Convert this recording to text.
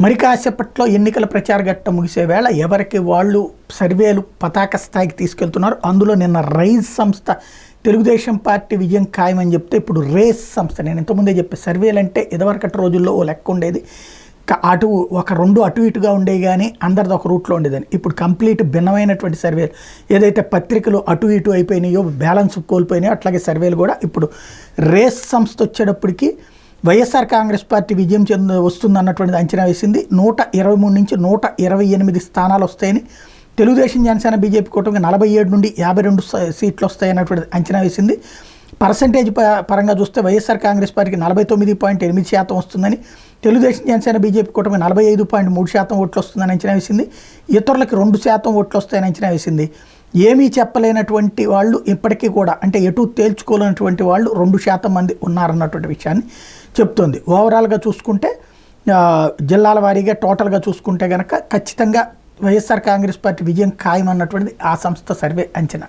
మరి కాసేపట్లో ఎన్నికల ప్రచార ఘట్టం ముగిసే వేళ ఎవరికి వాళ్ళు సర్వేలు పతాక స్థాయికి తీసుకెళ్తున్నారు. అందులో నిన్న రైజ్ సంస్థ తెలుగుదేశం పార్టీ విజయం ఖాయమని చెప్తే ఇప్పుడు రేస్ సంస్థ, నేను ఇంతకుముందే చెప్పే సర్వేలు అంటే ఇదివరకటి రోజుల్లో ఓ లెక్క ఉండేది, అటు ఒక రెండు అటు ఇటుగా ఉండేవి కానీ అందరిది ఒక రూట్లో ఉండేదని. ఇప్పుడు కంప్లీట్ భిన్నమైనటువంటి సర్వేలు, ఏదైతే పత్రికలు అటు ఇటు అయిపోయినాయో బ్యాలెన్స్ కోల్పోయినాయో అట్లాగే సర్వేలు కూడా ఇప్పుడు రేస్ సంస్థ వచ్చేటప్పటికి వైఎస్ఆర్ కాంగ్రెస్ పార్టీ విజయం వస్తుందన్నటువంటిది అంచనా వేసింది. 123 నుంచి 128 స్థానాలు వస్తాయని, తెలుగుదేశం జనసేన బీజేపీ కూటమికి 47 నుండి 52 సీట్లు వస్తాయన్నటువంటిది అంచనా వేసింది. పర్సంటేజ్ పరంగా చూస్తే వైఎస్ఆర్ కాంగ్రెస్ పార్టీకి 49.8% వస్తుందని, తెలుగుదేశం జనసేన బీజేపీ కూటమికి 45.3% ఓట్లు వస్తుందని అంచనా వేసింది. ఇతరులకి 2% ఓట్లు వస్తాయని అంచనా వేసింది. ఏమీ చెప్పలేనటువంటి వాళ్ళు ఇప్పటికీ కూడా, అంటే ఎటు తేల్చుకోలేనటువంటి వాళ్ళు 2% మంది ఉన్నారన్నటువంటి విషయాన్ని చెప్తోంది. ఓవరాల్గా చూసుకుంటే జిల్లాల వారీగా టోటల్గా చూసుకుంటే కనుక ఖచ్చితంగా వైఎస్ఆర్ కాంగ్రెస్ పార్టీ విజయం ఖాయం అన్నటువంటిది ఆ సంస్థ సర్వే అంచనా.